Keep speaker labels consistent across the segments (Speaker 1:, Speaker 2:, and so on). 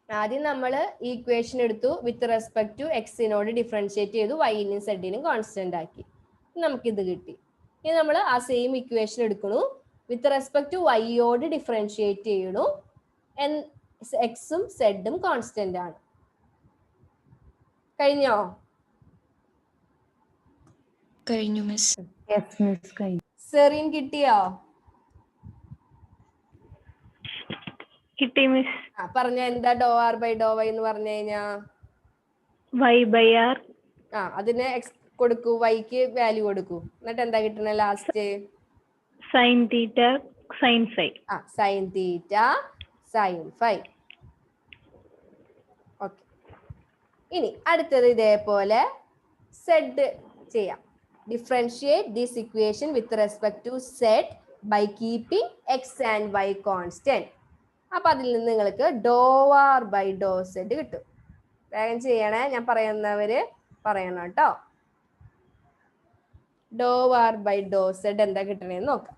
Speaker 1: ആദ്യം നമ്മൾ ഈക്വേഷൻ എടുത്തു, വിത്ത് റെസ്പെക്ട് ടു എക്സിനോട് ഡിഫറൻഷിയേറ്റ് ചെയ്തു, വൈനും സെഡിനും കോൺസ്റ്റന്റ് ആക്കി, നമുക്കിത് കിട്ടി. ഇനി നമ്മൾ ആ സെയിം ഇക്വേഷൻ എടുക്കണു, വിത്ത് റെസ്പെക്ട് ടു വൈയോട് ഡിഫറൻഷിയേറ്റ് ചെയ്യണു, എക്സും സെഡും കോൺസ്റ്റന്റ് ആണ്. കഴിഞ്ഞോ?
Speaker 2: കഴിഞ്ഞു മിസ്.
Speaker 1: സെറീൻ കിട്ടിയോ?
Speaker 3: കിട്ടി മിസ്.
Speaker 1: പറഞ്ഞ എന്താ ഡോ ആർ ബൈ ഡോ വൈ എന്ന് പറഞ്ഞു കഴിഞ്ഞാ
Speaker 3: y by r.
Speaker 1: അതിന് എക്സ് കൊടുക്കൂ, വൈക്ക് വാല്യൂ കൊടുക്കൂ, എന്നിട്ട് എന്താ കിട്ടണ last?
Speaker 3: sin theta sin phi.
Speaker 1: Sine theta sine phi. Okay, ഇനി അടുത്തത് ഇതേപോലെ സെഡ് ചെയ്യാം. Differentiate this equation with respect to Z by keeping x and y constant. അപ്പൊ അതിൽ നിന്ന് നിങ്ങൾക്ക് ഡോ ആർ ബൈ ഡോ സെഡ് കിട്ടും. വേഗം ചെയ്യണേ, ഞാൻ പറയുന്നവര് പറയണം കേട്ടോ. ഡോ ആർ ബൈ ഡോ സെഡ് എന്താ കിട്ടണേന്ന് നോക്കാം.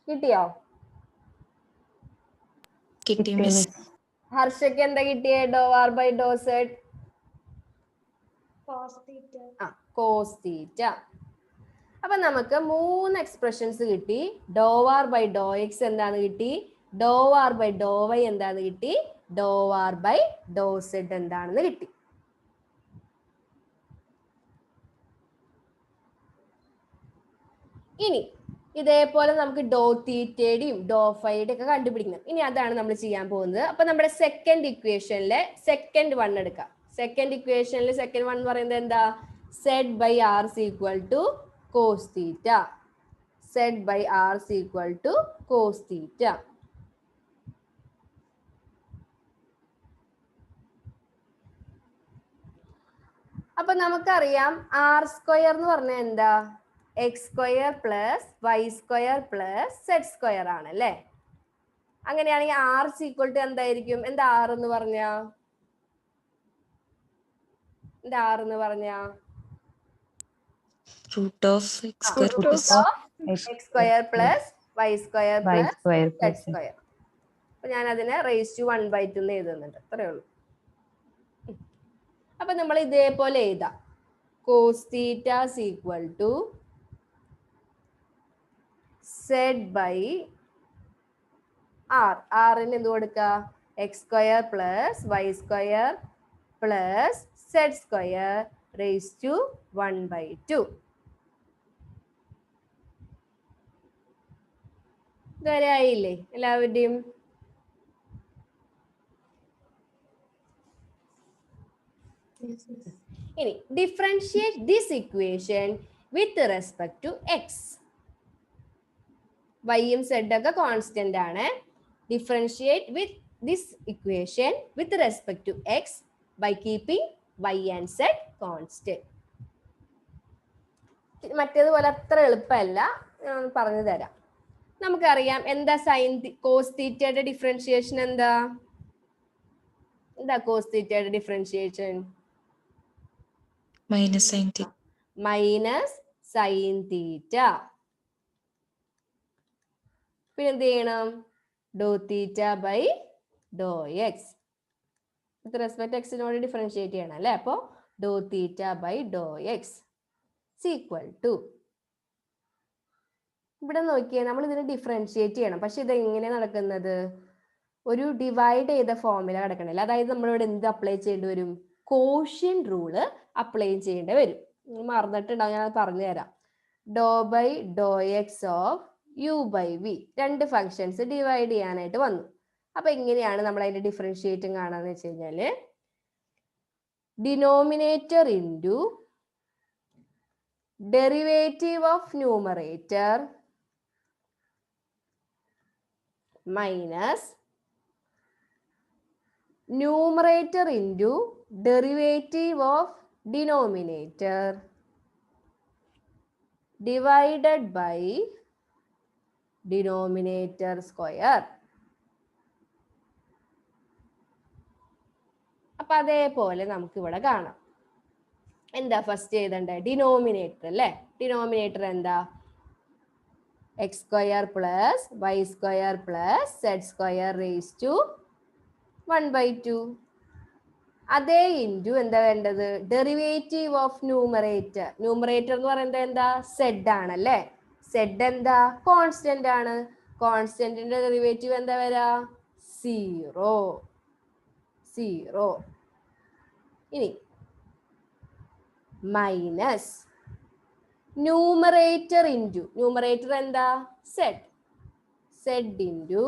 Speaker 1: കിട്ടിയോ?
Speaker 2: കിട്ടി മിസ്.
Speaker 1: ഹർഷയ്ക്ക് എന്താ കിട്ടിയേ? Do R by Dr Z cos theta. അപ്പൊ നമുക്ക് 3 എക്സ്പ്രഷൻസ് കിട്ടി. Do R by Dr X എന്താന്ന് കിട്ടി, do R by Dr Y എന്താന്ന് കിട്ടി, do R by Dr Z എന്താണെന്ന് കിട്ടി. ഇനി ഇതേപോലെ നമുക്ക് ഡോ തീറ്റയുടെയും ഡോ ഫൈയുടെയും ഒക്കെ കണ്ടുപിടിക്കണം. ഇനി അതാണ് നമ്മൾ ചെയ്യാൻ പോകുന്നത്. അപ്പൊ നമ്മുടെ സെക്കൻഡ് ഇക്വേഷനിലെ സെക്കൻഡ് വൺ എടുക്കാം. സെക്കൻഡ് ഇക്വേഷനിൽ സെക്കൻഡ് വൺ എന്ന് പറയുന്നത് എന്താ? Z by r equal to cos theta. Z by r equal to cos theta. അപ്പൊ നമുക്കറിയാം ആർ സ്ക്വയർ എന്ന് പറഞ്ഞാൽ എന്താ? X square plus Y square plus Z square ആണ് അല്ലേ? അങ്ങനെയാണെങ്കിൽ ആർ ഈക്വൽ ടു എന്തായിരിക്കും? എന്താ ആർ എന്ന് പറഞ്ഞ? എന്താ ആർ എന്ന് പറഞ്ഞ?
Speaker 2: Root of x
Speaker 1: square plus Y square plus Z square. അപ്പൊ ഞാൻ അതിനെ റേസ് ടു 1/2 എന്ന് എഴുതുന്നുണ്ട്, അത്രേ ഉള്ളൂ. അപ്പൊ നമ്മൾ ഇതേപോലെ എഴുതാം. Cos theta equal to Z by R. ആറിന് എന്ത് കൊടുക്കുക? X square plus Y square plus Z square raise to 1/2. ഇതുവരെ ആയില്ലേ എല്ലാവരുടെയും? ഇനി differentiate this equation with respect to X. വൈയും സെഡ് ഒക്കെ കോൺസ്റ്റന്റ് ആണ്. Differentiate with this equation with respect to X by keeping Y and Z constant. മറ്റേതുപോലെ അത്ര എളുപ്പമല്ല, ഞാൻ പറഞ്ഞു തരാം. നമുക്കറിയാം എന്താ സൈൻ കോസ് തീറ്റയുടെ ഡിഫറൻഷിയേഷൻ എന്താ? എന്താ കോസ് തീറ്റയുടെ differentiation?
Speaker 2: Minus sine theta.
Speaker 1: Minus sine theta. പിന്നെ എന്ത് ചെയ്യണം? Do theta by Dr X. With respect എക്സിനോട് ഡിഫറൻഷിയേറ്റ് ചെയ്യണം അല്ലേ? അപ്പോൾ do theta by Dr X equal to, ഇവിടെ നോക്കിയാൽ നമ്മൾ ഇതിനെ ഡിഫറൻഷിയേറ്റ് ചെയ്യണം. പക്ഷെ ഇത് എങ്ങനെയാണ് നടക്കുന്നത്? ഒരു ഡിവൈഡ് ചെയ്ത ഫോമില കിടക്കണില്ല. അതായത് നമ്മളിവിടെ എന്ത് അപ്ലൈ ചെയ്യേണ്ടി വരും? കോഷ്യൻ റൂള് അപ്ലൈ ചെയ്യേണ്ടി വരും. മറന്നിട്ടുണ്ടാവും, ഞാൻ പറഞ്ഞു തരാം. Do by Dr X of U by V, രണ്ട് ഫങ്ഷൻസ് ഡിവൈഡ് ചെയ്യാനായിട്ട് വന്നു. അപ്പൊ എങ്ങനെയാണ് നമ്മൾ അതിന്റെ ഡിഫറൻഷിയേറ്റും കാണാന്ന് വെച്ച് കഴിഞ്ഞാല് denominator into derivative of numerator minus numerator into derivative of denominator divided by denominator square. അപ്പൊ അതേപോലെ നമുക്ക് ഇവിടെ കാണാം. എന്താ ഫസ്റ്റ് എഴുതണ്ടേ? ഡിനോമിനേറ്റർ അല്ലേ? ഡിനോമിനേറ്റർ എന്താ? X square plus Y square plus Z square raise to 1/2. അതേ ഇൻറ്റു എന്താ വേണ്ടത്? Derivative of numerator. ന്യൂമറേറ്റർ എന്ന് പറയുന്നത് എന്താ? സെഡ് ആണല്ലേ? സെഡ് എന്താ? കോൺസ്റ്റന്റ് ആണ്. കോൺസ്റ്റന്റിന്റെ ഡെറിവേറ്റീവ് എന്താ വരാ? 0. ഇനി മൈനസ് ന്യൂമറേറ്റർ ഇൻറ്റു ന്യൂമറേറ്റർ എന്താ? Z into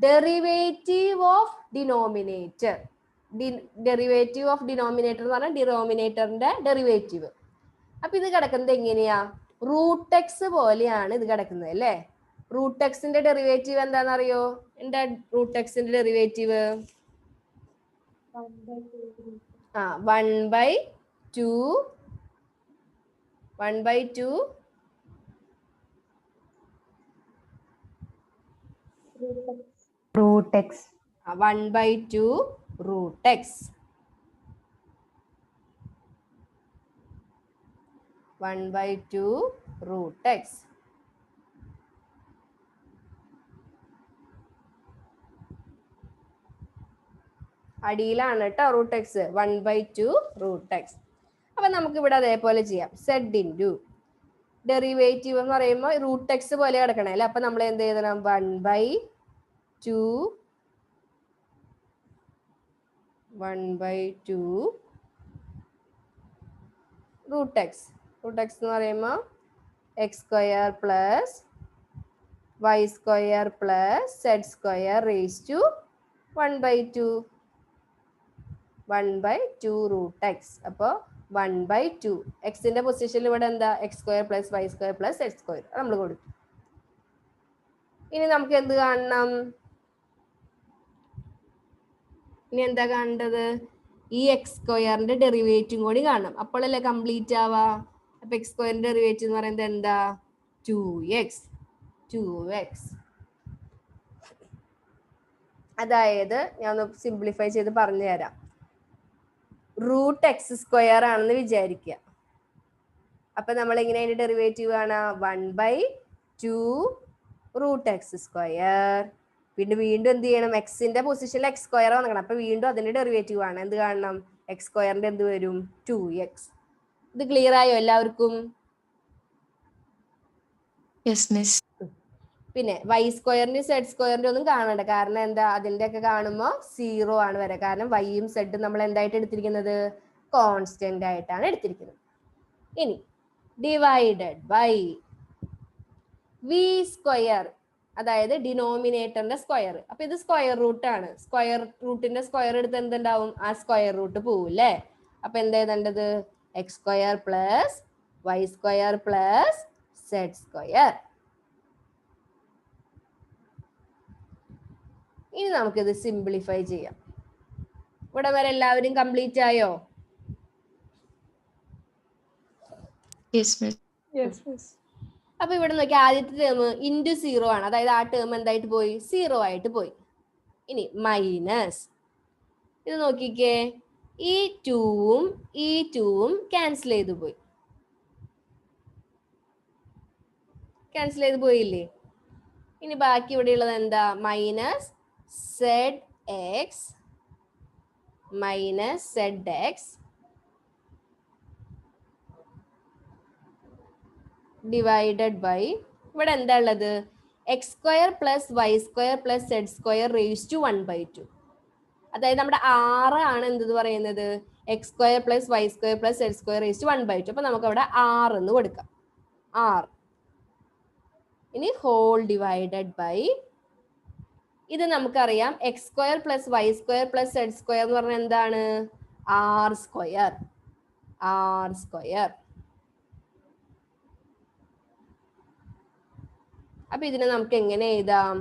Speaker 1: derivative of denominator. Derivative of denominator എന്ന് പറഞ്ഞാൽ ഡിനോമിനേറ്ററിന്റെ ഡെറിവേറ്റീവ്. അപ്പൊ ഇത് കിടക്കുന്നത് എങ്ങനെയാ? റൂട്ട് എക്സ് പോലെയാണ് ഇത് കിടക്കുന്നത് അല്ലേ? റൂട്ട് എക്സിന്റെ ഡെറിവേറ്റീവ് എന്താണെന്നറിയോ? എന്താ റൂട്ട് എക്സിന്റെ derivative? 1/2
Speaker 4: root x.
Speaker 1: 1/2 root x. 1/2 root x. അടിയിലാണ് കേട്ടോ റൂട്ട് എക്സ്. 1/2 root X. അപ്പൊ നമുക്ക് ഇവിടെ അതേപോലെ ചെയ്യാം. സെഡ് ഇൻറ്റു ഡെറിവേറ്റീവ് എന്ന് പറയുമ്പോൾ റൂട്ട് എക്സ് പോലെ കിടക്കണേ അല്ലേ? അപ്പൊ നമ്മൾ എന്ത് ചെയ്യണം? 1/2 റൂട്ട് എക്സ്. റൂട്ട് എക്സ് എന്ന് പറയുമ്പോൾ x square plus Y square plus Z square raise to 1/2 root x. അപ്പോൾ 1/2 എക്സിന്റെ പൊസിഷനിൽ ഇവിടെ എന്താ? X square plus Y square plus Z square നമ്മൾ കൊടുത്തു. ഇനി നമുക്ക് എന്ത് കാണണം? ഇനി എന്താ കാണേണ്ടത്? ഈ എക്സ് സ്ക്വയറിന്റെ ഡെറിവേറ്റീവ് കൂടി കാണണം. അപ്പോഴല്ലേ കംപ്ലീറ്റ് ആവാ. അപ്പൊ എക്സ് സ്ക്വയറിന്റെ ഡെറിവേറ്റീവ് എന്ന് പറയുന്നത് എന്താ? 2x. അതായത് ഞാൻ ഒന്ന് സിംപ്ലിഫൈ ചെയ്ത് പറഞ്ഞു തരാം. റൂട്ട് എക്സ് സ്ക്വയർ ആണെന്ന് വിചാരിക്കുക. അപ്പൊ നമ്മൾ എങ്ങനെ അതിന്റെ ഡെറിവേറ്റീവ് കാണാം? 1/2 റൂട്ട് എക്സ് സ്ക്വയർ. പിന്നെ വീണ്ടും എന്ത് ചെയ്യണം? എക്സിന്റെ പൊസിഷനിൽ എക്സ് സ്ക്വയർ വന്നിക്കണം. അപ്പൊ വീണ്ടും അതിന്റെ ഡെറിവേറ്റീവ് ആണ്. എന്ത് കാണണം? എക്സ് സ്ക്വയറിന്റെ എന്ത് വരും? 2x. ഇത് ക്ലിയർ ആയോ എല്ലാവർക്കും?
Speaker 2: Yes, miss.
Speaker 1: പിന്നെ വൈ സ്ക്വയറിന്റെ സെഡ് സ്ക്വയറിന്റെ ഒന്നും കാണണ്ട. കാരണം എന്താ? അതിന്റെ ഒക്കെ കാണുമ്പോൾ 0 ആണ് വരെ. കാരണം വൈയും സെഡും നമ്മൾ എന്തായിട്ട് എടുത്തിരിക്കുന്നത്? കോൺസ്റ്റന്റ് ആയിട്ടാണ് എടുത്തിരിക്കുന്നത്. ഇനി ഡിവൈഡഡ് ബൈ വി സ്ക്വയർ, അതായത് ഡിനോമിനേറ്ററിന്റെ സ്ക്വയർ. അപ്പൊ ഇത് സ്ക്വയർ റൂട്ട് ആണ്. സ്ക്വയർ റൂട്ടിന്റെ സ്ക്വയർ എടുത്ത് എന്തുണ്ടാവും? ആ സ്ക്വയർ റൂട്ട് പോവില്ലേ? അപ്പൊ എന്താ എഴുതേണ്ടത്? X square plus Y square plus Z square. ഇനി നമുക്കിത് സിംപ്ലിഫൈ ചെയ്യാം. ഇവിടെ വരെ എല്ലാവരും കംപ്ലീറ്റ് ആയോ?
Speaker 2: Yes, miss.
Speaker 1: അപ്പൊ ഇവിടെ നോക്കി, ആദ്യത്തെ ടേം ഇൻറ്റു 0 ആണ്. അതായത് ആ ടേം എന്തായിട്ട് പോയി? 0 ആയിട്ട് പോയി. ഇനി മൈനസ് ഇത് നോക്കിക്കേ, ഈ 2ഉം ക്യാൻസൽ ചെയ്ത് പോയി. ക്യാൻസൽ ചെയ്ത് പോയില്ലേ? ഇനി ബാക്കി ഇവിടെ ഉള്ളത് എന്താ? Minus z x divided by ഇവിടെ എന്താ ഉള്ളത്? X square plus Y square plus Z square raise to 1/2. അതായത് നമ്മുടെ 6 ആണ് എന്ത് പറയുന്നത്? X square plus Y square plus Z square raise to 1/2. അപ്പൊ നമുക്ക് അവിടെ 6 എന്ന് കൊടുക്കാം. 6. ഇനി ഹോൾ ഡിവൈഡഡ് ബൈ ഇത് നമുക്കറിയാം x square plus Y square plus Z square എന്ന് പറഞ്ഞാൽ എന്താണ്? R square. അപ്പൊ ഇതിനെ നമുക്ക് എങ്ങനെ എഴുതാം?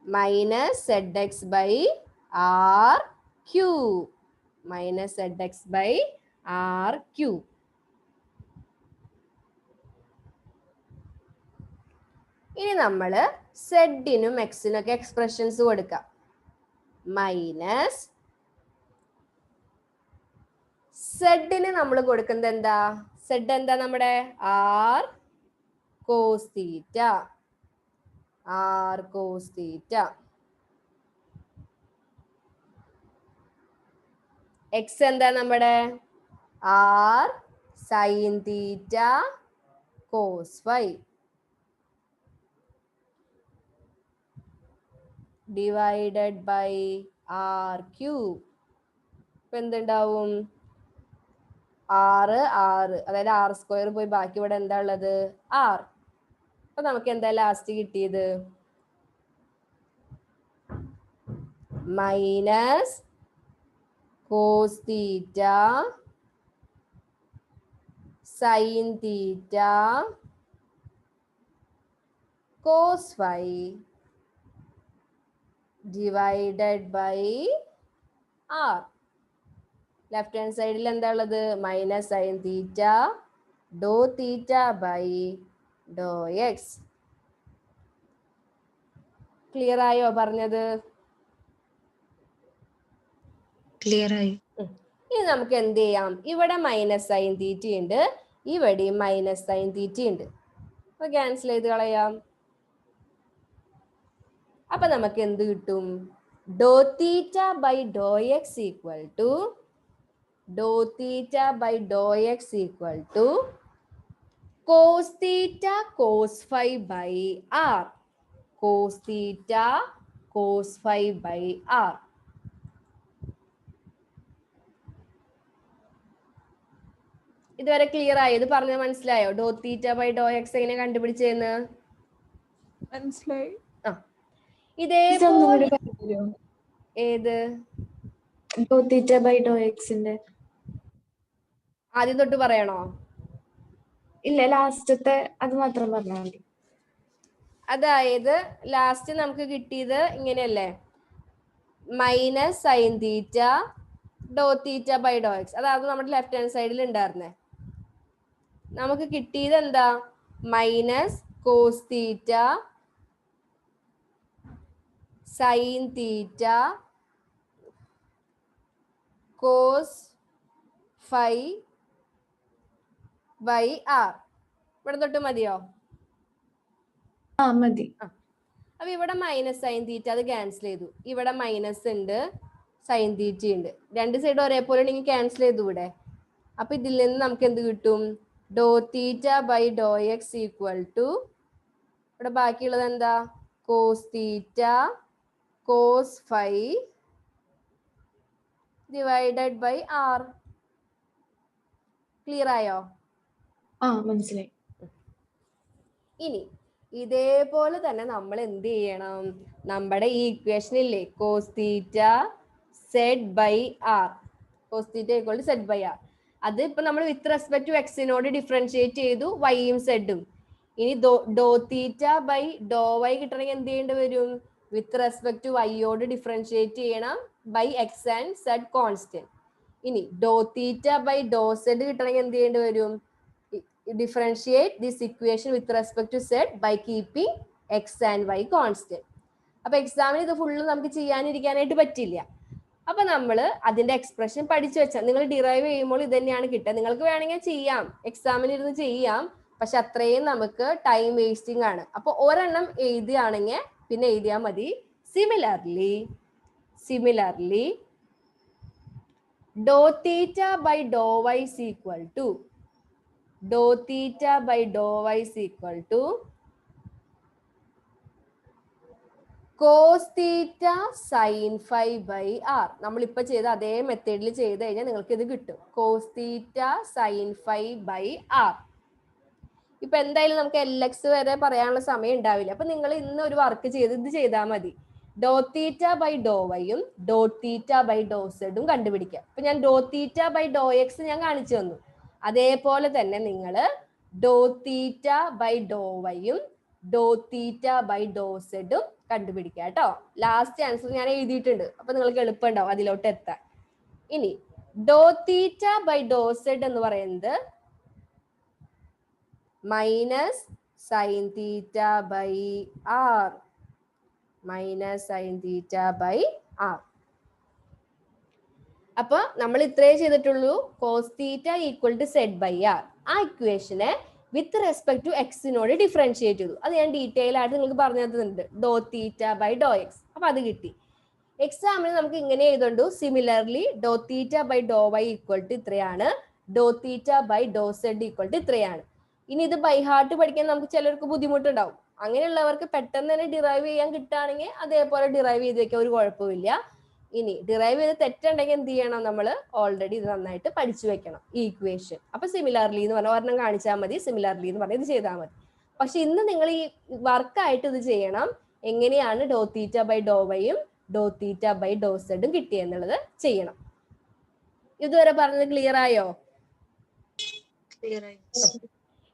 Speaker 1: Minus z x by r cube. ഇനി നമ്മള് സെഡിനും എക്സിനും ഒക്കെ എക്സ്പ്രഷൻസ് കൊടുക്കാം. മൈനസ് സെഡിന് നമ്മൾ കൊടുക്കുന്നത് എന്താ? സെഡ് എന്താ നമ്മുടെ? R cos theta. R cos theta. X എന്താ നമ്മുടെ? R sine theta cos phi divided by r cube. ഇപ്പൊ എന്തുണ്ടാവും? 6 അതായത് ആർ സ്ക്വയർ പോയി ബാക്കി ഇവിടെ എന്താ ഉള്ളത്? 6. അപ്പൊ നമുക്ക് എന്താ ലാസ്റ്റ് കിട്ടിയത്? Minus cos theta sine theta cos phi divided by r. Left hand സൈഡിൽ എന്താ ഉള്ളത്? മൈനസ് സൈൻ തീറ്റ ഡോ theta by Dr x. Clear ആയോ പറഞ്ഞത്?
Speaker 2: ക്ലിയർ ആയി.
Speaker 1: ഇനി നമുക്ക് എന്ത് ചെയ്യാം? ഇവിടെ മൈനസ് സൈൻ തീറ്റ ഉണ്ട്, ഇവിടെയും മൈനസ് സൈൻ തീറ്റ ഉണ്ട്. അപ്പൊ ക്യാൻസൽ ചെയ്ത് കളയാം. അപ്പൊ നമുക്ക് എന്ത് കിട്ടും? Do theta by Dr X equal to Dr theta by Dr X equal to cos theta cos phi by R. Cos theta cos phi by R. ഇതുവരെ ക്ലിയർ ആയോ? ഇത് പറഞ്ഞത് മനസ്സിലായോ? ഡോ തീറ്റ ബൈ ഡോ എക്സ് എങ്ങനെ കണ്ടുപിടിച്ചെന്ന്
Speaker 4: മനസ്സിലായി.
Speaker 1: ഇതേപോലെ ഏത്?
Speaker 4: ഡോ theta by ഡോ എക്സിന്റെ
Speaker 1: ആദ്യം തൊട്ട് പറയണോ?
Speaker 4: ഇല്ല, ലാസ്റ്റത്തെ അത് മാത്രം പറഞ്ഞാൽ മതി.
Speaker 1: അതായത് ലാസ്റ്റ് നമുക്ക് കിട്ടിയത് ഇങ്ങനെയല്ലേ? മൈനസ് സൈൻ തീറ്റ ഡോ തീറ്റ ബൈ ഡോ എക്സ്. അതായത് നമ്മുടെ ലെഫ്റ്റ് ഹാൻഡ് സൈഡിൽ ഉണ്ടായിരുന്നേ. നമുക്ക് കിട്ടിയത് എന്താ? Minus cos theta sine theta cos phi by r. ഇവിടെ തൊട്ട് മതിയോ?
Speaker 4: മതി.
Speaker 1: അപ്പൊ ഇവിടെ മൈനസ് സൈൻ തീറ്റ അത് ക്യാൻസൽ ചെയ്തു. ഇവിടെ മൈനസ് ഉണ്ട്, സൈൻ തീറ്റ ഉണ്ട്. രണ്ട് സൈഡ് ഒരേപോലെ ഉണ്ടെങ്കിൽ ക്യാൻസൽ ചെയ്തു ഇവിടെ. അപ്പൊ ഇതിൽ നിന്ന് നമുക്ക് എന്ത് കിട്ടും? Do theta by Dr X equal to ഇവിടെ ബാക്കിയുള്ളത് എന്താ? Cos theta cos phi divided by R. Clear ആയോ?
Speaker 4: മനസ്സിലായി.
Speaker 1: ഇനി ഇതേപോലെ തന്നെ നമ്മൾ എന്ത് ചെയ്യണം? നമ്മുടെ ഈ ഇക്വേഷൻ ഇല്ലേ, cos theta z by R. Cos theta equal to Z by r. അത് ഇപ്പൊ നമ്മൾ വിത്ത് റെസ്പെക്ട് ടു എക്സിനോട് ഡിഫറൻഷിയേറ്റ് ചെയ്തു, വൈയും സെഡും. ഇനി ഡോ തീറ്റ ബൈ ഡോ വൈ കിട്ടണമെങ്കിൽ എന്ത് ചെയ്യേണ്ടി വരും? വിത്ത് റെസ്പെക്ട് ടു വൈയോട് ഡിഫറൻഷിയേറ്റ് ചെയ്യണം by x and Z constant. ഇനി ഡോ തീറ്റ ബൈ ഡോ സെഡ് കിട്ടണമെങ്കിൽ എന്ത് ചെയ്യേണ്ടി വരും? Differentiate this equation with respect to Z by keeping x and y constant. അപ്പൊ എക്സാമിന് ഇത് ഫുള്ള് നമുക്ക് ചെയ്യാനിരിക്കാനായിട്ട് പറ്റില്ല. അപ്പൊ നമ്മൾ അതിന്റെ എക്സ്പ്രഷൻ പഠിച്ചു വെച്ചാൽ നിങ്ങൾ ഡിറൈവ് ചെയ്യുമ്പോൾ ഇത് തന്നെയാണ് കിട്ടുക. നിങ്ങൾക്ക് വേണമെങ്കിൽ ചെയ്യാം, എക്സാമിന് ഇരുന്ന് ചെയ്യാം, പക്ഷെ അത്രയും നമുക്ക് ടൈം വേസ്റ്റിംഗ് ആണ്. അപ്പൊ ഒരെണ്ണം എഴുതുകയാണെങ്കിൽ പിന്നെ എഴുതിയാൽ മതി. Similarly Dr theta by Dr Y equal to Dr theta by Dr Y equal to cos theta sine phi by r. നമ്മളിപ്പോ ചെയ്ത അതേ മെത്തേഡിൽ ചെയ്ത് കഴിഞ്ഞാൽ നിങ്ങൾക്ക് ഇത് കിട്ടും. Cos theta sine phi by r. ഇപ്പൊ എന്തായാലും നമുക്ക് LX വരെ പറയാനുള്ള സമയം ഉണ്ടാവില്ല. അപ്പൊ നിങ്ങൾ ഇന്ന് ഒരു വർക്ക് ചെയ്ത് ഇത് ചെയ്താൽ മതി. ഡോ theta by Dr വൈയും Dr theta by ഡോ സെഡും കണ്ടുപിടിക്കാം. അപ്പൊ ഞാൻ ഡോ തീറ്റ ബൈ ഡോ എക്സ് ഞാൻ കാണിച്ചു തന്നു. അതേപോലെ തന്നെ നിങ്ങൾ ഡോ theta by Dr വൈയും Dr theta by ഡോ സെഡും കണ്ടുപിടിക്കുക കേട്ടോ. ലാസ്റ്റ് ആൻസർ ഞാൻ എഴുതിയിട്ടുണ്ട്, അപ്പൊ നിങ്ങൾക്ക് എളുപ്പമുണ്ടാവും അതിലോട്ട് എത്താൻ. ഇനി ഡോ തീറ്റ ബൈ ഡോ സെഡ് എന്ന് പറയുന്നത് minus sine theta by R minus sine theta by R. അപ്പൊ നമ്മൾ ഇത്രേ ചെയ്തിട്ടുള്ളൂ. Cos theta equal to Z by R. ആ ഇക്വേഷനെ വിത്ത് റെസ്പെക്ട് ടു എക്സിനോട് ഡിഫറൻഷിയേറ്റ് ചെയ്തു. അത് ഞാൻ ഡീറ്റെയിൽ ആയിട്ട് നിങ്ങൾക്ക് പറഞ്ഞു തന്നിട്ടുണ്ട്. Do theta by Dr X. അപ്പൊ അത് കിട്ടി. എക്സാമിന് നമുക്ക് ഇങ്ങനെ എഴുതുണ്ടു. Similarly Dr theta by Dr Y equal to ഇത്രയാണ്. Do theta by Dr Z equal to ഇത്രയാണ്. ഇനി ഇത് ബൈ ഹാർട്ട് പഠിക്കാൻ നമുക്ക് ചിലർക്ക് ബുദ്ധിമുട്ടുണ്ടാവും. അങ്ങനെയുള്ളവർക്ക് പെട്ടെന്ന് തന്നെ ഡിറൈവ് ചെയ്യാൻ കിട്ടുകയാണെങ്കിൽ അതേപോലെ ഡിറൈവ് ചെയ്ത് വെക്കാൻ ഒരു കുഴപ്പമില്ല. ഇനി ഡിറൈവ് ചെയ്ത് തെറ്റുണ്ടെങ്കിൽ എന്ത് ചെയ്യണം? നമ്മൾ ഓൾറെഡി ഇത് നന്നായിട്ട് പഠിച്ചു വെക്കണം ഈ ഇക്വേഷൻ. അപ്പൊ സിമിലർലി എന്ന് പറഞ്ഞാൽ ഒരെണ്ണം കാണിച്ചാൽ മതി, സിമിലർലി എന്ന് പറഞ്ഞാൽ ഇത് ചെയ്താൽ മതി. പക്ഷെ ഇന്ന് നിങ്ങൾ ഈ വർക്കായിട്ട് ഇത് ചെയ്യണം. എങ്ങനെയാണ് ഡോ theta by Dr വൈയും Dr theta by ഡോ സെഡും കിട്ടിയെന്നുള്ളത് ചെയ്യണം. ഇതുവരെ പറഞ്ഞത് ക്ലിയർ ആയോ?
Speaker 2: ക്ലിയർ ആയി.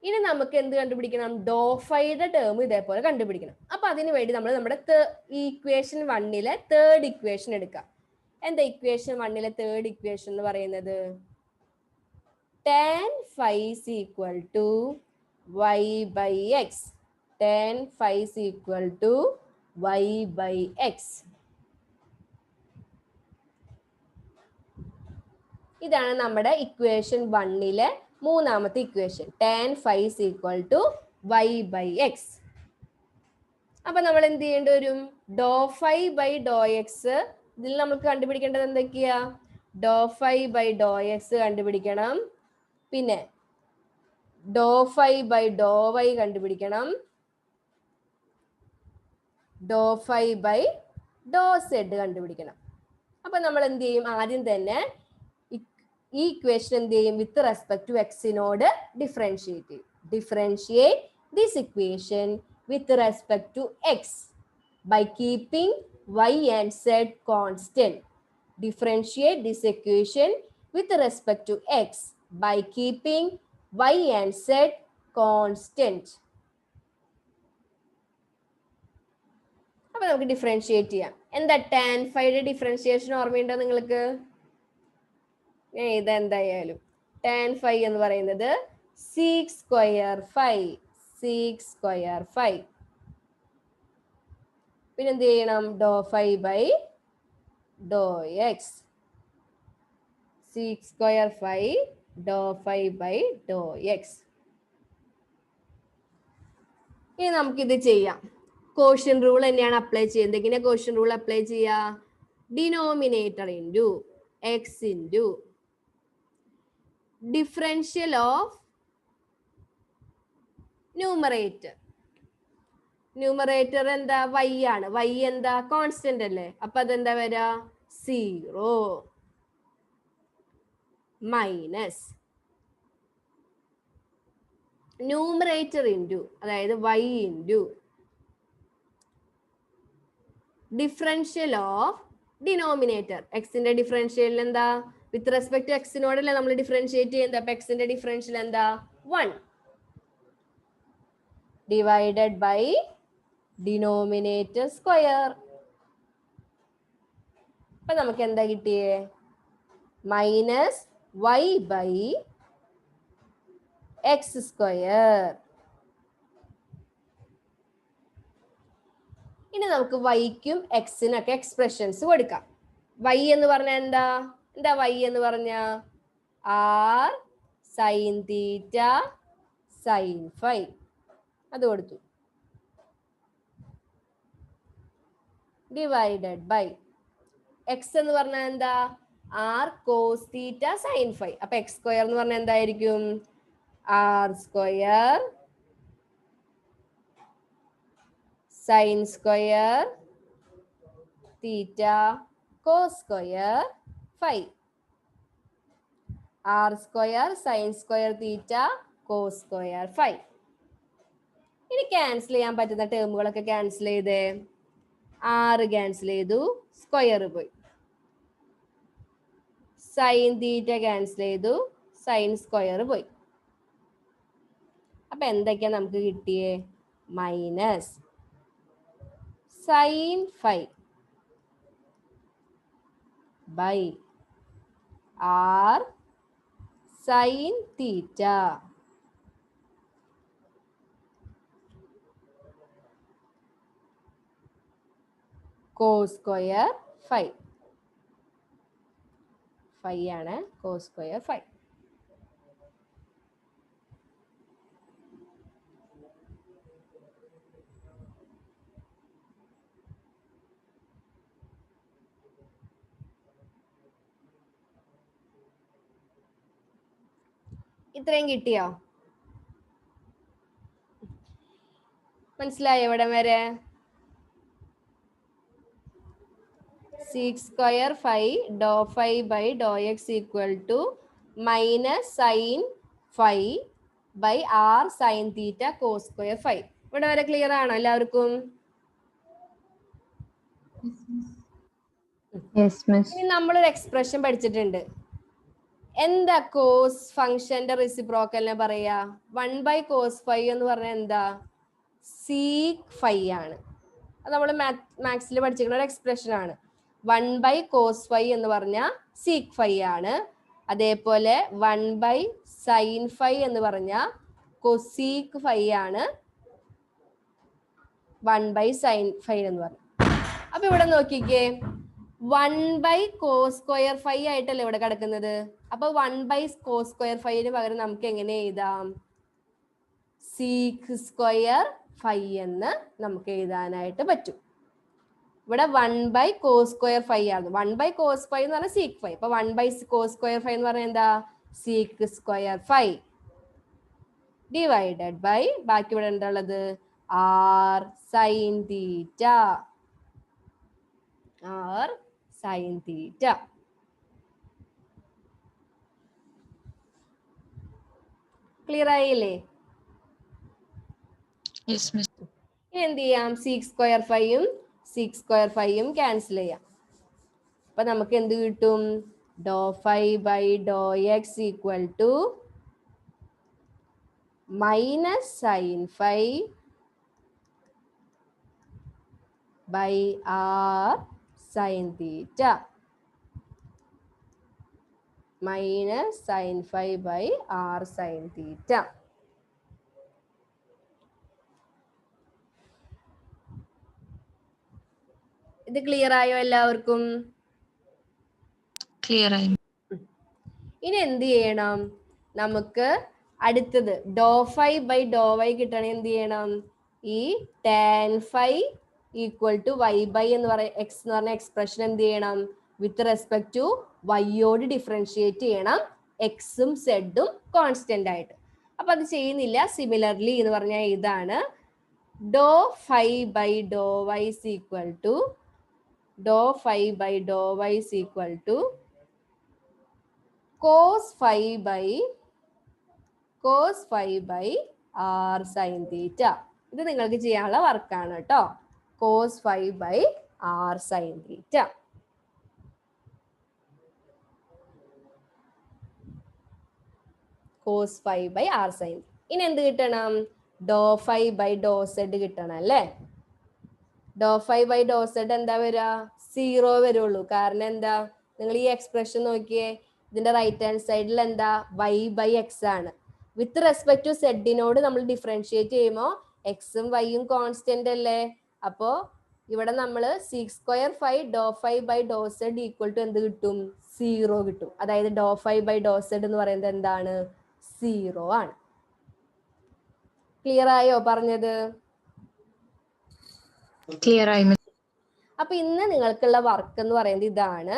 Speaker 1: ഇനി നമുക്ക് എന്ത് കണ്ടുപിടിക്കണം? ഡോ ഫൈയുടെ ടേം ഇതേപോലെ കണ്ടുപിടിക്കണം. അപ്പൊ അതിനു വേണ്ടി നമ്മൾ നമ്മുടെ ഇക്വേഷൻ 1ലെ തേർഡ് ഇക്വേഷൻ എടുക്കാം. എന്താ ഇക്വേഷൻ 1ലെ തേർഡ് ഇക്വേഷൻ എന്ന് പറയുന്നത്? tan phi is equal to y by x. tan phi is equal to y by x. ഇതാണ് നമ്മുടെ ഇക്വേഷൻ 1ലെ മൂന്നാമത്തെ equation. tan phi is equal to y by x. അപ്പൊ നമ്മൾ എന്ത് ചെയ്യേണ്ടി വരും? ഡോ ഫൈ ബൈ ഡോ എക്സ്. ഇതിൽ നമുക്ക് കണ്ടുപിടിക്കേണ്ടത് എന്തൊക്കെയാ? ഡോ ഫൈ ബൈ ഡോ എക്സ് കണ്ടുപിടിക്കണം. പിന്നെ ഡോ ഫൈ ബൈ ഡോ വൈ കണ്ടുപിടിക്കണം. ഡോ ഫൈ ബൈ ഡോ സെഡ് കണ്ടുപിടിക്കണം. അപ്പൊ നമ്മൾ എന്ത് ചെയ്യും? ആദ്യം തന്നെ ഈ ഇക്വേഷൻ എന്ത് ചെയ്യും? വിത്ത് റെസ്പെക്ട് ടു എക്സിനോട് ഡിഫറൻഷിയേറ്റ് ചെയ്യും. Differentiate this equation with respect to X by keeping y and z constant. Differentiate this equation with respect to x by keeping y and z constant. അപ്പൊ നമുക്ക് ഡിഫറൻഷിയേറ്റ് ചെയ്യാം. എന്താ tan ഫൈയുടെ differentiation ഓർമ്മയുണ്ടോ നിങ്ങൾക്ക്? ഇതെന്തായാലും tan ഫൈ എന്ന് പറയുന്നത് 6 സ്ക്വയർ 5. 6 സ്ക്വയർ 5. പിന്നെ എന്ത് ചെയ്യണം? Do phi by Dr X. 6 square 5 do phi by Dr X. ഇനി നമുക്കിത് ചെയ്യാം. കോഷ്യൻ റൂൾ തന്നെയാണ് അപ്ലൈ ചെയ്യുന്നത്. എങ്ങനെ കോഷ്യൻ റൂൾ അപ്ലൈ ചെയ്യാ? Denominator into X into differential of numerator. Numerator എന്താ? y ആണ്. y എന്താ? കോൺസ്റ്റന്റ് അല്ലേ? അപ്പൊ അതെന്താ വരാ? 0 മൈനസ് ന്യൂമറേറ്റർ ഇൻറ്റു, അതായത് y into differential of denominator. എക്സിന്റെ ഡിഫറൻഷ്യൽ എന്താ? വിത്ത് റെസ്പെക്ട് ടു എക്സിനോടല്ലേ നമ്മൾ ഡിഫറൻഷിയേറ്റ് ചെയ്യുന്നത്. അപ്പൊ എക്സിന്റെ ഡിഫറൻഷ്യൽ എന്താ? 1 ഡിവൈഡഡ് ബൈ ഡിനോമിനേറ്റർ സ്ക്വയർ. അപ്പൊ നമുക്ക് എന്താ കിട്ടിയേ? Minus y by x square. ഇനി നമുക്ക് വൈക്കും എക്സിനൊക്കെ എക്സ്പ്രഷൻസ് കൊടുക്കാം. y എന്ന് പറഞ്ഞാൽ എന്താ? y എന്ന് പറഞ്ഞ r sine theta sine phi. അത് കൊടുത്തു. ഡിവൈഡഡ് ബൈ എക്സ് എന്ന് പറഞ്ഞാൽ എന്താ? R cos theta sine phi. അപ്പൊ എക്സ് സ്ക്വയർ എന്ന് പറഞ്ഞാൽ എന്തായിരിക്കും? R square sine square theta cos square phi. R square sine square theta cos square phi. ഇനി ക്യാൻസൽ ചെയ്യാൻ പറ്റുന്ന ടേമുകളൊക്കെ ക്യാൻസൽ ചെയ്തേ. 6 ക്യാൻസൽ ചെയ്തു, സ്ക്വയർ പോയി. സൈൻ തീറ്റ ക്യാൻസൽ ചെയ്തു, സൈൻ സ്ക്വയർ പോയി. അപ്പൊ എന്തൊക്കെയാ നമുക്ക് കിട്ടിയേ? Minus sine phi by r sine theta cos square 5. 5 ആണ് cos square 5. ഇത്രയും കിട്ടിയോ? മനസ്സിലായോ ഇവിടെ വരെ? 6 square 5 dou 5 by dou x equal to minus sin 5 by r sin theta cos square 5. ഇവിടെ വരെ ക്ലിയർ ആണോ എല്ലാവർക്കും? ഇനി നമ്മളൊരു എക്സ്പ്രഷൻ പഠിച്ചിട്ടുണ്ട്. എന്താ കോസ് ഫംഗ്ഷന്റെ റെസിപ്രോക്കലിനെ പറയാ? 1 by cos 5 എന്ന് പറഞ്ഞാൽ എന്താ? sec 5 ആണ്. അത് നമ്മൾ മാത്സിൽ പഠിച്ചിരിക്കുന്ന ഒരു എക്സ്പ്രഷൻ ആണ്. 1 by cos 5 എന്ന് പറഞ്ഞാൽ sec 5 ആണ്. അതേപോലെ 1 by sin 5 എന്ന് പറഞ്ഞാൽ cosec 5 ആണ്. 1 by sin 5 എന്ന് പറഞ്ഞു. അപ്പൊ ഇവിടെ നോക്കിക്കേ, 1 by cos square 5 ആയിട്ടല്ലേ ഇവിടെ കിടക്കുന്നത്. അപ്പൊ 1 by cos square 5 പകരം നമുക്ക് എങ്ങനെ എഴുതാം? sec square 5 എന്ന് നമുക്ക് എഴുതാനായിട്ട് പറ്റും. ഇവിടെ 1 by cos square 5 ആണ്. 1 by cos 5 എന്ന് പറഞ്ഞാൽ sec 5. അപ്പൊ 1 by cos square 5 എന്ന് പറഞ്ഞാൽ എന്താ? sec square 5 ഡിവൈഡഡ് ബൈ ബാക്കി ഇവിടെ എന്താ ഉള്ളത്? r sin theta. r sin theta. Clear ആയില്ലേ?
Speaker 2: Yes, miss.
Speaker 1: ഇനി എന്ത് ചെയ്യാം? sec square 5 sec square 5 cancel ചെയ്യാം. അപ്പൊ നമുക്ക് എന്ത് കിട്ടും? dou 5 by dou x equal to minus sin 5 by r sin theta. Minus sin 5 by r sin theta. ഇത് ക്ലിയർ ആയോ എല്ലാവർക്കും?
Speaker 2: Clear ആയി.
Speaker 1: ഇനി എന്ത് ചെയ്യണം? നമുക്ക് അടുത്തത് dou 5 by dou y കിട്ടണമെങ്കിൽ എന്ത് ചെയ്യണം? ഈ tan 5 equal to y by എന്ന് പറയുന്ന x എന്ന് പറഞ്ഞ എക്സ്പ്രഷൻ എന്ത് ചെയ്യണം? With respect to y differentiate ചെയ്യണം. എക്സും സെഡും കോൺസ്റ്റന്റ് ആയിട്ട്. അപ്പൊ അത് ചെയ്യുന്നില്ല. സിമിലർലി എന്ന് പറഞ്ഞാൽ ഇതാണ് dou 5 by dou y is equal to dou 5 by dou y is equal to cos 5 by r sin theta. ഇത് നിങ്ങൾക്ക് ചെയ്യാനുള്ള വർക്കാണ് കേട്ടോ. cos 5 by r sin theta. cos 5 by r sin. ഇനി എന്ത് കിട്ടണം? dou 5 by dou z കിട്ടണം അല്ലേ? dou 5 by dou z എന്താ വരിക? 0 വരുള്ളൂ. കാരണം എന്താ? നിങ്ങൾ ഈ എക്സ്പ്രഷൻ നോക്കിയേ, ഇതിന്റെ റൈറ്റ് ഹാൻഡ് സൈഡിൽ എന്താ? y by x ആണ്. വിത്ത് റെസ്പെക്ട് ടു സെഡിനോട് നമ്മൾ ഡിഫറൻഷിയേറ്റ് ചെയ്യുമ്പോൾ എക്സും വൈയും കോൺസ്റ്റന്റ് അല്ലേ? അപ്പോ ഇവിടെ നമ്മൾ sec square 5 dou 5 by dou z equal to എന്ത് കിട്ടും? 0 കിട്ടും. അതായത് dou 5 by dou z എന്ന് പറയുന്നത് എന്താണ്? 0 ആണ്. ക്ലിയർ ആയോ പറഞ്ഞത്?
Speaker 2: Clear ആയി.
Speaker 1: അപ്പൊ ഇന്ന് നിങ്ങൾക്കുള്ള വർക്ക് എന്ന് പറയുന്നത് ഇതാണ്.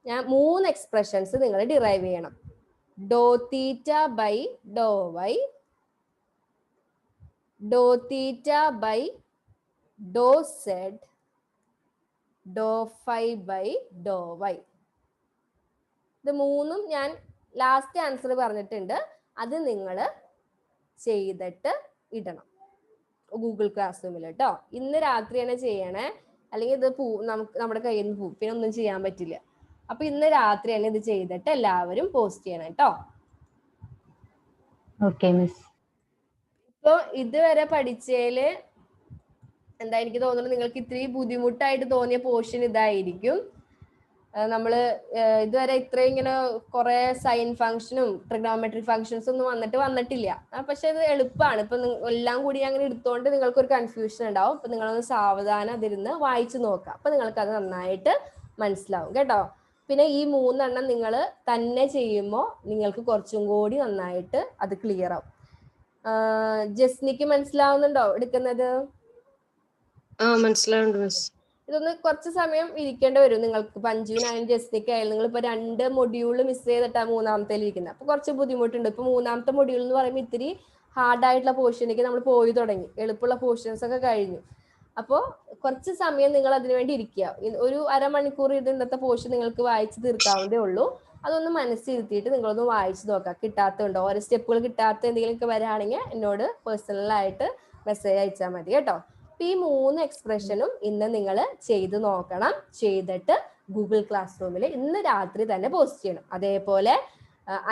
Speaker 1: ഞാൻ 3 എക്സ്പ്രഷൻസ് നിങ്ങൾ ഡിറൈവ് ചെയ്യണം. dou theta by dou y, dou theta by dou z, dou 5 by dou y. ഇത് മൂന്നും ഞാൻ ലാസ്റ്റ് ആൻസർ പറഞ്ഞിട്ടുണ്ട്. അത് നിങ്ങൾ ചെയ്തിട്ട് ഇടണം ഗൂഗിൾ ക്ലാസ് റൂമിൽ കേട്ടോ. ഇന്ന് രാത്രി തന്നെ ചെയ്യണേ, അല്ലെങ്കിൽ ഇത് നമ്മുടെ കയ്യിൽ നിന്ന് പോവും, പിന്നെ ഒന്നും ചെയ്യാൻ പറ്റില്ല. അപ്പൊ ഇന്ന് രാത്രി തന്നെ ഇത് ചെയ്തിട്ട് എല്ലാവരും പോസ്റ്റ് ചെയ്യണം കേട്ടോ.
Speaker 5: Okay miss.
Speaker 1: ഇപ്പൊ ഇതുവരെ പഠിച്ചതില് എന്താ എനിക്ക് തോന്നുന്നത് നിങ്ങൾക്ക് ഇത്തിരി ബുദ്ധിമുട്ടായിട്ട് തോന്നിയ പോർഷൻ ഇതായിരിക്കും. നമ്മള് ഇതുവരെ ഇത്രയും ഇങ്ങനെ കുറെ സൈൻ ഫംഗ്ഷനും ട്രിഗണോമെട്രി ഫംഗ്ഷൻസ് ഒന്നും വന്നിട്ടില്ല. പക്ഷെ ഇത് എളുപ്പമാണ്. ഇപ്പൊ എല്ലാം കൂടി അങ്ങനെ എടുത്തോണ്ട് നിങ്ങൾക്ക് ഒരു കൺഫ്യൂഷൻ ഉണ്ടാവും. അപ്പൊ നിങ്ങളൊന്ന് സാവധാനം അതിരുന്ന് വായിച്ചു നോക്കാം. അപ്പൊ നിങ്ങൾക്ക് അത് നന്നായിട്ട് മനസ്സിലാവും കേട്ടോ. പിന്നെ ഈ 3 എണ്ണം നിങ്ങൾ തന്നെ ചെയ്യുമ്പോൾ നിങ്ങൾക്ക് കുറച്ചും കൂടി നന്നായിട്ട് അത് ക്ലിയർ ആവും. ജസ്നിക്ക് മനസ്സിലാവുന്നുണ്ടോ എടുക്കുന്നത്?
Speaker 2: മനസ്സിലാവുന്നുണ്ട് മിസ്.
Speaker 1: ഇതൊന്ന് കുറച്ച് സമയം ഇരിക്കേണ്ടി വരും നിങ്ങൾക്ക്. പഞ്ചുവിനായാലും ജസ്റ്റിക്കായാലും നിങ്ങളിപ്പോ 2 മൊഡ്യൂൾ മിസ് ചെയ്തിട്ടാണ് 3-ാമത്തേൽ ഇരിക്കുന്നത്. അപ്പൊ കുറച്ച് ബുദ്ധിമുട്ടുണ്ട്. ഇപ്പൊ 3-ാമത്തെ മൊഡ്യൂൾ എന്ന് പറയുമ്പോൾ ഇത്തിരി ഹാർഡായിട്ടുള്ള പോർഷനിലേക്ക് നമ്മൾ പോയി തുടങ്ങി. എളുപ്പമുള്ള പോർഷൻസ് ഒക്കെ കഴിഞ്ഞു. അപ്പോൾ കുറച്ച് സമയം നിങ്ങൾ അതിനുവേണ്ടി ഇരിക്കുക. ഒരു അരമണിക്കൂർ ഇന്നത്തെ പോർഷൻ നിങ്ങൾക്ക് വായിച്ച് തീർക്കാവുന്നതേ ഉള്ളൂ. അതൊന്ന് മനസ്സിരുത്തിയിട്ട് നിങ്ങളൊന്ന് വായിച്ച് നോക്കാം. കിട്ടാത്തതുണ്ടോ, ഓരോ സ്റ്റെപ്പുകൾ കിട്ടാത്ത എന്തെങ്കിലുമൊക്കെ വരാണെങ്കിൽ എന്നോട് പേഴ്സണലായിട്ട് മെസ്സേജ് അയച്ചാൽ മതി കേട്ടോ. ഈ 3 എക്സ്പ്രഷനും ഇന്ന് നിങ്ങൾ ചെയ്ത് നോക്കണം. ചെയ്തിട്ട് ഗൂഗിൾ ക്ലാസ് റൂമിൽ ഇന്ന് രാത്രി തന്നെ പോസ്റ്റ് ചെയ്യണം. അതേപോലെ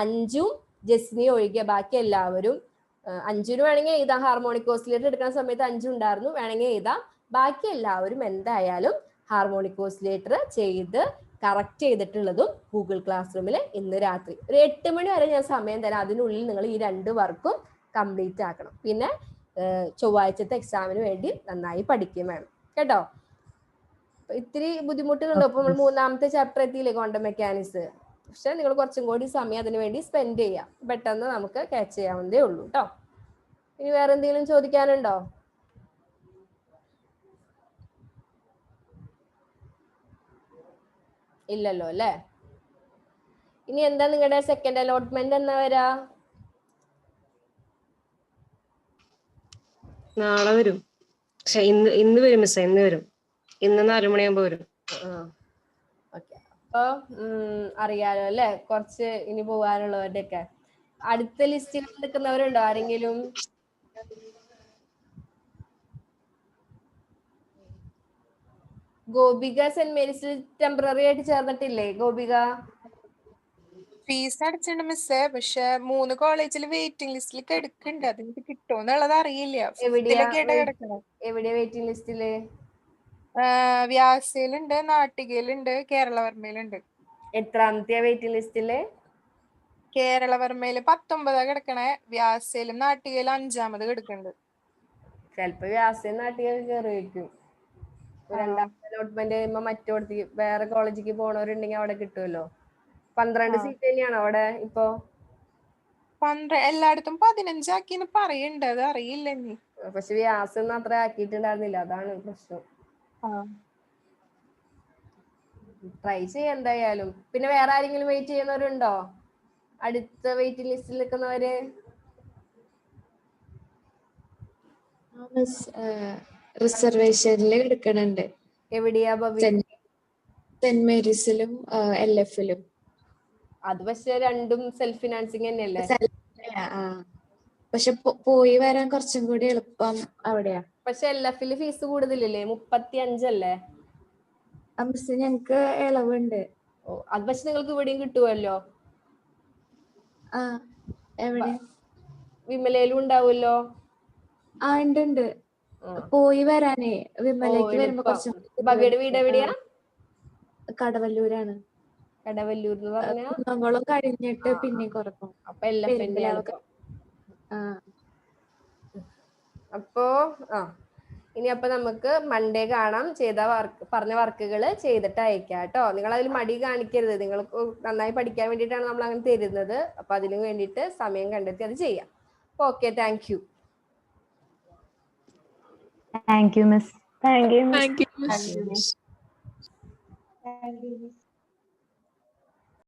Speaker 1: അഞ്ജും ജസ്നിയും ഒഴികെ ബാക്കി എല്ലാവരും, അഞ്ജുന് വേണമെങ്കിൽ എഴുതാം, ഹാർമോണിക് ഓസിലേറ്റർ എടുക്കുന്ന സമയത്ത് അഞ്ജു ഉണ്ടായിരുന്നു, വേണമെങ്കിൽ എഴുതാം. ബാക്കി എല്ലാവരും എന്തായാലും ഹാർമോണിക് ഓസിലേറ്റർ ചെയ്ത് കറക്റ്റ് ചെയ്തിട്ടുള്ളതും ഗൂഗിൾ ക്ലാസ് റൂമിൽ ഇന്ന് രാത്രി ഒരു 8 മണി വരെ ഞാൻ സമയം തരാം. അതിനുള്ളിൽ നിങ്ങൾ ഈ 2 വർക്കും കംപ്ലീറ്റ് ആക്കണം. പിന്നെ ചൊവ്വാഴ്ചത്തെ എക്സാമിന് വേണ്ടി നന്നായി പഠിക്കുകയും വേണം കേട്ടോ. ഇത്തിരി ബുദ്ധിമുട്ടുകളുണ്ടോ? ഇപ്പൊ നമ്മൾ 3-ാമത്തെ ചാപ്റ്റർ എത്തിയില്ലേ, ക്വാണ്ടം മെക്കാനിക്സ്. പക്ഷെ നിങ്ങൾ കുറച്ചും കൂടി സമയം അതിനു വേണ്ടി സ്പെൻഡ് ചെയ്യാം. പെട്ടെന്ന് നമുക്ക് ക്യാച്ച് ചെയ്യാവുന്നതേ ഉള്ളൂ കേട്ടോ. ഇനി വേറെ എന്തെങ്കിലും ചോദിക്കാനുണ്ടോ? ഇല്ലല്ലോ അല്ലേ. ഇനി എന്താ നിങ്ങളുടെ സെക്കൻഡ് അലോട്ട്മെന്റ് എന്നാ വരാ?
Speaker 2: നാളെ വരും. പക്ഷെ ഇന്ന് വരും മിസ്. ഇന്ന് വരും. ഇന്ന് 4 മണിയാകുമ്പോ വരും.
Speaker 1: ഓക്കെ. അപ്പൊ അറിയാലോ അല്ലെ കുറച്ച് ഇനി പോകാനുള്ളവരുടെ ഒക്കെ. അടുത്ത ലിസ്റ്റിൽ നിൽക്കുന്നവരുണ്ടോ ആരെങ്കിലും? ഗോപിക സെന്റ് മേരീസിൽ ടെമ്പററി ആയിട്ട് ചേർന്നിട്ടില്ലേ ഗോപിക?
Speaker 5: ഫീസ് അടച്ചിട്ടുണ്ട് മിസ്സേ. പക്ഷെ 3 കോളേജിൽ വെയിറ്റിംഗ് ലിസ്റ്റിൽ എടുക്കുന്നുണ്ട്. അത് എനിക്ക് കിട്ടുമെന്നുള്ളത് അറിയില്ല.
Speaker 1: എവിടെയാ
Speaker 5: കിടക്കണം.
Speaker 1: വെയിറ്റിംഗ് ലിസ്റ്റില്?
Speaker 5: വ്യാസയിലുണ്ട്, നാട്ടികയിലുണ്ട്, കേരളവർമ്മയിലുണ്ട്.
Speaker 1: എത്രാമത്തെയാ വെയിറ്റിംഗ് ലിസ്റ്റില്?
Speaker 5: കേരളവർമ്മയില് 19 കിടക്കണേ. വ്യാസയിലും നാട്ടികയിലും 5ാമത് കിടക്കുന്നുണ്ട്.
Speaker 1: ചിലപ്പോ വ്യാസയും നാട്ടികയിൽ കയറിയിരിക്കും. 2-ാമത്തെ അലോട്ട്മെന്റ് കഴിയുമ്പോ മറ്റോടത്തേക്ക് വേറെ കോളേജിലേക്ക് പോണവരുണ്ടെങ്കിൽ അവിടെ കിട്ടുമല്ലോ. 12 സീറ്റ് തന്നെയാണോ അവിടെ ഇപ്പൊ?
Speaker 5: എല്ലായിടത്തും 15 ആക്കിന്ന് പറയുന്നുണ്ട്. അത് അറിയില്ല ഇനി.
Speaker 1: പക്ഷെ വ്യാസം അത്ര ആക്കിയിട്ടുണ്ടായിരുന്നില്ല, അതാണ് പ്രശ്നം. ട്രൈ ചെയ്യാം എന്തായാലും. പിന്നെ വേറെ ആരെങ്കിലും വെയിറ്റ് ചെയ്യുന്നവരുണ്ടോ അടുത്ത വെയിറ്റിംഗ് ലിസ്റ്റിൽ നിൽക്കുന്നവര്?
Speaker 4: റിസർവേഷനിൽ എടുക്കണുണ്ട്.
Speaker 1: എവിടെയാ ഭവി?
Speaker 4: സെന്റ് മേരീസിലും LF-ലും.
Speaker 1: അത് പക്ഷെ രണ്ടും സെൽഫ് ഫിനാൻസിങ് തന്നെയല്ലേ?
Speaker 4: പക്ഷെ പോയി വരാൻ കുറച്ചും കൂടി എളുപ്പം അവിടെയാ.
Speaker 1: പക്ഷെ LF-ൽ ഫീസ് കൂടുതലില്ലേ? 35 അല്ലേ?
Speaker 4: മിസ് ഞങ്ങക്ക് ഇളവുണ്ട്.
Speaker 1: അത് പക്ഷെ നിങ്ങൾക്ക് ഇവിടെയും കിട്ടുമല്ലോ.
Speaker 4: എവിടെ?
Speaker 1: വിമലയിലും ഉണ്ടാവുമല്ലോ.
Speaker 4: ഉണ്ട്. പോയി വരാനേ വിമലയ്ക്ക് വരുമ്പോ കുറച്ച്.
Speaker 1: ഭവിയുടെ വീട് എവിടെയാ?
Speaker 4: കടവല്ലൂരാണ്.
Speaker 1: കടവല്ലൂർ എന്ന് പറഞ്ഞാൽ
Speaker 4: കുന്നംകുളം കഴിഞ്ഞിട്ട് പിന്നെ കുറക്കും.
Speaker 1: അപ്പൊ LF അപ്പോ ഇനി അപ്പൊ നമുക്ക് മൺഡേ കാണാം. പറഞ്ഞ വർക്കുകൾ ചെയ്തിട്ട് അയക്കാം കേട്ടോ. നിങ്ങൾ അതിൽ മടി കാണിക്കരുത്. നിങ്ങൾക്ക് നന്നായി പഠിക്കാൻ വേണ്ടിയിട്ടാണ് നമ്മൾ അങ്ങനെ തരുന്നത്. അപ്പൊ അതിനു വേണ്ടിയിട്ട് സമയം കണ്ടെത്തി അത് ചെയ്യാം. Okay, thank you.
Speaker 3: Thank you miss.
Speaker 5: Thank you miss.